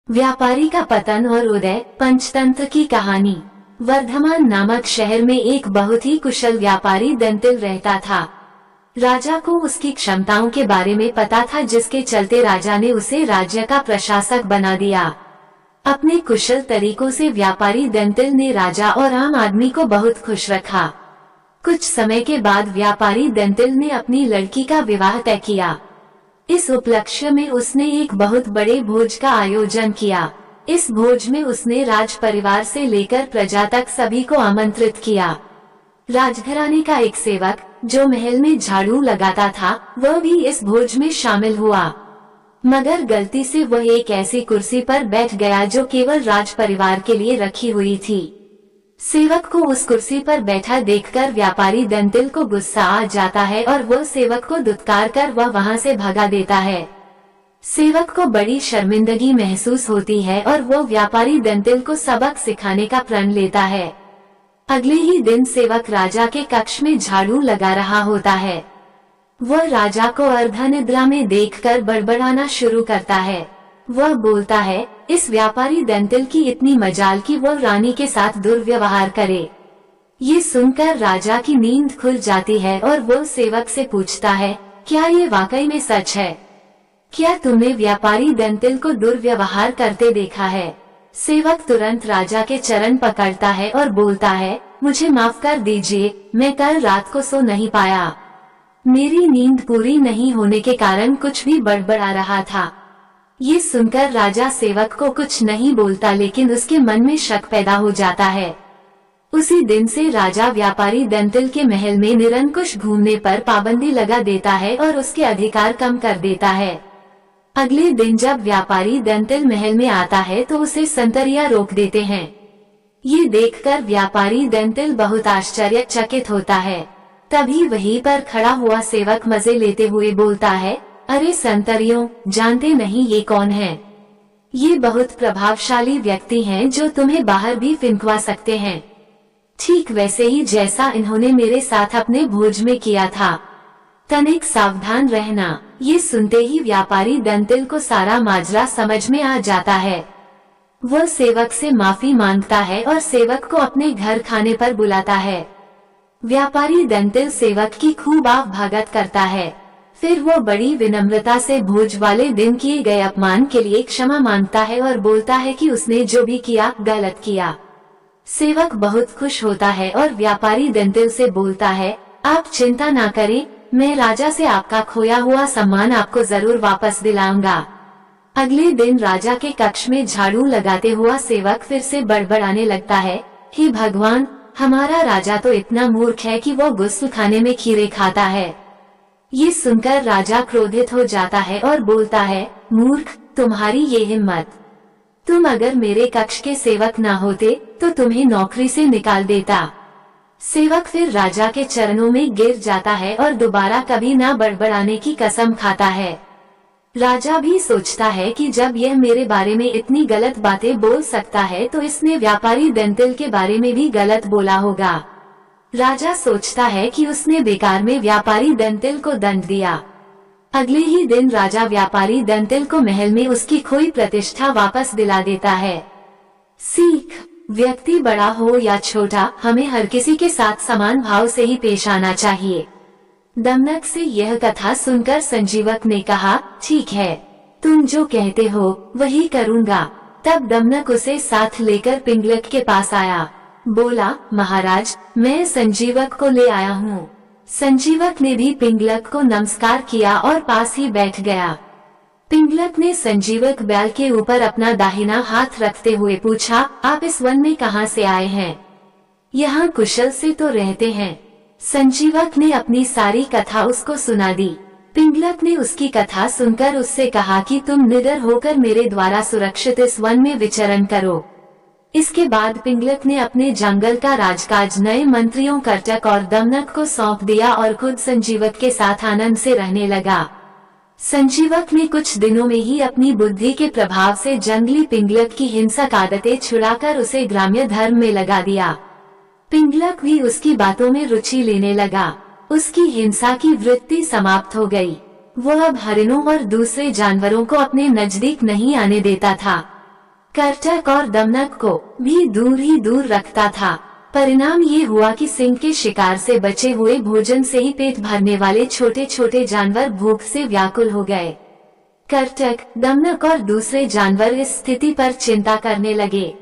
व्यापारी का पतन और उदय। पंचतंत्र की कहानी। वर्धमान नामक शहर में एक बहुत ही कुशल व्यापारी दंतिल रहता था। राजा को उसकी क्षमताओं के बारे में पता था, जिसके चलते राजा ने उसे राज्य का प्रशासक बना दिया। अपने कुशल तरीकों से व्यापारी दंतिल ने राजा और आम आदमी को बहुत खुश रखा। कुछ समय के बाद व्यापारी दंतिल ने अपनी लड़की का विवाह तय किया। इस उपलक्ष्य में उसने एक बहुत बड़े भोज का आयोजन किया। इस भोज में उसने राज परिवार से लेकर प्रजा तक सभी को आमंत्रित किया। राजघराने का एक सेवक जो महल में झाड़ू लगाता था, वह भी इस भोज में शामिल हुआ, मगर गलती से वह एक ऐसी कुर्सी पर बैठ गया जो केवल राज परिवार के लिए रखी हुई थी। सेवक को उस कुर्सी पर बैठा देखकर व्यापारी दंतिल को गुस्सा आ जाता है और वह सेवक को धुतकार कर वह वहां से भगा देता है। सेवक को बड़ी शर्मिंदगी महसूस होती है और वो व्यापारी दंतिल को सबक सिखाने का प्रण लेता है। अगले ही दिन सेवक राजा के कक्ष में झाड़ू लगा रहा होता है। वह राजा को अर्धनिद्रा में देखकर बड़बड़ाना शुरू करता है। वह बोलता है, इस व्यापारी दंतिल की इतनी मजाल कि वह रानी के साथ दुर्व्यवहार करे। ये सुनकर राजा की नींद खुल जाती है और वह सेवक से पूछता है, क्या ये वाकई में सच है? क्या तुमने व्यापारी दंतिल को दुर्व्यवहार करते देखा है? सेवक तुरंत राजा के चरण पकड़ता है और बोलता है, मुझे माफ कर दीजिए, मैं कल रात को सो नहीं पाया। मेरी नींद पूरी नहीं होने के कारण कुछ भी बड़बड़ा रहा था। ये सुनकर राजा सेवक को कुछ नहीं बोलता, लेकिन उसके मन में शक पैदा हो जाता है। उसी दिन से राजा व्यापारी दंतिल के महल में निरंकुश घूमने पर पाबंदी लगा देता है और उसके अधिकार कम कर देता है। अगले दिन जब व्यापारी दंतिल महल में आता है तो उसे संतरिया रोक देते हैं। ये देखकर व्यापारी दंतिल बहुत आश्चर्यचकित होता है। तभी वहीं पर खड़ा हुआ सेवक मजे लेते हुए बोलता है, अरे संतरियों, जानते नहीं ये कौन है? ये बहुत प्रभावशाली व्यक्ति हैं जो तुम्हें बाहर भी फिंकवा सकते हैं, ठीक वैसे ही जैसा इन्होंने मेरे साथ अपने भोज में किया था। तनिक सावधान रहना। ये सुनते ही व्यापारी दंतिल को सारा माजरा समझ में आ जाता है। वह सेवक से माफी मांगता है और सेवक को अपने घर खाने पर बुलाता है। व्यापारी दंतिल सेवक की खूब आवभगत करता है। फिर वो बड़ी विनम्रता से भोज वाले दिन किए गए अपमान के लिए क्षमा मांगता है और बोलता है कि उसने जो भी किया गलत किया। सेवक बहुत खुश होता है और व्यापारी दंतिल से बोलता है, आप चिंता ना करें, मैं राजा से आपका खोया हुआ सम्मान आपको जरूर वापस दिलाऊंगा। अगले दिन राजा के कक्ष में झाड़ू लगाते हुआ सेवक फिर से बड़बड़ाने लगता है, हे भगवान, हमारा राजा तो इतना मूर्ख है कि वो गुस्ल खाने में खीरे खाता है। ये सुनकर राजा क्रोधित हो जाता है और बोलता है, मूर्ख, तुम्हारी ये हिम्मत! तुम अगर मेरे कक्ष के सेवक ना होते तो तुम्हें नौकरी से निकाल देता। सेवक फिर राजा के चरणों में गिर जाता है और दोबारा कभी ना बड़बड़ाने की कसम खाता है। राजा भी सोचता है कि जब यह मेरे बारे में इतनी गलत बातें बोल सकता है तो इसने व्यापारी दंतिल के बारे में भी गलत बोला होगा। राजा सोचता है कि उसने बेकार में व्यापारी दंतिल को दंड दिया। अगले ही दिन राजा व्यापारी दंतिल को महल में उसकी खोई प्रतिष्ठा वापस दिला देता है। सीख: व्यक्ति बड़ा हो या छोटा, हमें हर किसी के साथ समान भाव से ही पेश आना चाहिए। दमनक से यह कथा सुनकर संजीवक ने कहा, ठीक है, तुम जो कहते हो वही करूँगा। तब दमनक उसे साथ लेकर पिंगलक के पास आया। बोला, महाराज, मैं संजीवक को ले आया हूँ। संजीवक ने भी पिंगलक को नमस्कार किया और पास ही बैठ गया। पिंगलक ने संजीवक बैल के ऊपर अपना दाहिना हाथ रखते हुए पूछा, आप इस वन में कहाँ से आए हैं? यहाँ कुशल से तो रहते हैं। संजीवक ने अपनी सारी कथा उसको सुना दी। पिंगलक ने उसकी कथा सुनकर उससे कहा कि तुम निडर होकर मेरे द्वारा सुरक्षित इस वन में विचरण करो। इसके बाद पिंगलक ने अपने जंगल का राजकाज नए मंत्रियों कर्टक और दमनक को सौंप दिया और खुद संजीवक के साथ आनंद से रहने लगा। संजीवक ने कुछ दिनों में ही अपनी बुद्धि के प्रभाव से जंगली पिंगलक की हिंसक आदतें छुड़ाकर उसे ग्राम्य धर्म में लगा दिया। पिंगलक भी उसकी बातों में रुचि लेने लगा। उसकी हिंसा की वृत्ति समाप्त हो गई। वह अब हरिणों और दूसरे जानवरों को अपने नजदीक नहीं आने देता था। करटक और दमनक को भी दूर ही दूर रखता था। परिणाम ये हुआ कि सिंह के शिकार से बचे हुए भोजन से ही पेट भरने वाले छोटे छोटे जानवर भूख से व्याकुल हो गए। करटक, दमनक और दूसरे जानवर इस स्थिति पर चिंता करने लगे।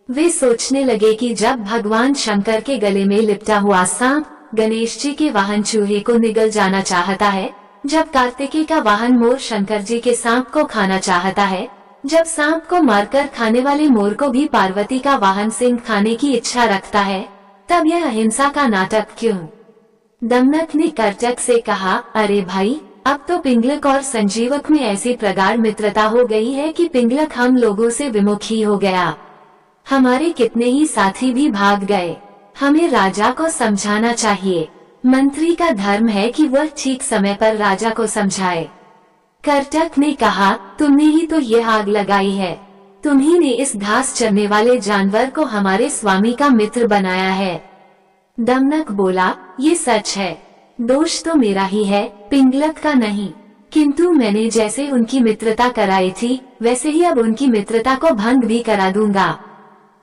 वे सोचने लगे कि जब भगवान शंकर के गले में लिपटा हुआ सांप गणेश जी के वाहन चूहे को निगल जाना चाहता है, जब कार्तिकेय का वाहन मोर शंकर जी के सांप को खाना चाहता है, जब सांप को मारकर खाने वाले मोर को भी पार्वती का वाहन सिंह खाने की इच्छा रखता है, तब यह अहिंसा का नाटक क्यों? दमनक ने करटक से कहा, अरे भाई, अब तो पिंगलक और संजीवक में ऐसी प्रगाढ़ मित्रता हो गई है कि पिंगलक हम लोगों से विमुख ही हो गया। हमारे कितने ही साथी भी भाग गए। हमें राजा को समझाना चाहिए। मंत्री का धर्म है कि वह ठीक समय पर राजा को समझाए। करटक ने कहा, तुमने ही तो ये आग लगाई है। तुम्ही ने इस घास चरने वाले जानवर को हमारे स्वामी का मित्र बनाया है। दमनक बोला, ये सच है। दोष तो मेरा ही है, पिंगलक का नहीं। किंतु मैंने जैसे उनकी मित्रता कराई थी, वैसे ही अब उनकी मित्रता को भंग भी करा दूंगा।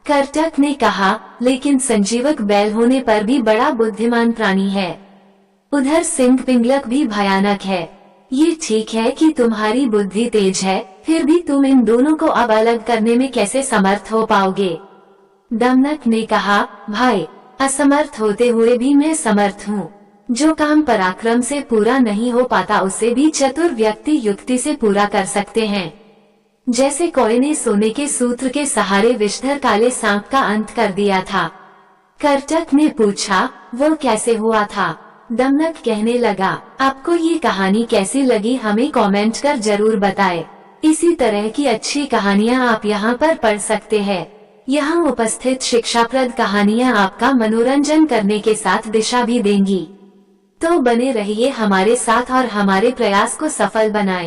करटक ने कहा, लेकिन संजीवक बैल होने पर भी बड़ा बुद्धिमान प्राणी है। उधर सिंह पिंगलक भी भयानक है। ये ठीक है कि तुम्हारी बुद्धि तेज है, फिर भी तुम इन दोनों को अब अलग करने में कैसे समर्थ हो पाओगे? दमनक ने कहा, भाई, असमर्थ होते हुए भी मैं समर्थ हूँ। जो काम पराक्रम से पूरा नहीं हो पाता उसे भी चतुर व्यक्ति युक्ति से पूरा कर सकते हैं। जैसे कोई ने सोने के सूत्र के सहारे विषधर काले सांप का अंत कर दिया था। करटक ने पूछा, वो कैसे हुआ था? दमनक कहने लगा, आपको ये कहानी कैसी लगी हमें कमेंट कर जरूर बताएं। इसी तरह की अच्छी कहानियाँ आप यहाँ पर पढ़ सकते हैं। यहाँ उपस्थित शिक्षाप्रद कहानियाँ आपका मनोरंजन करने के साथ दिशा भी देंगी। तो बने रहिए हमारे साथ और हमारे प्रयास को सफल बनाएं।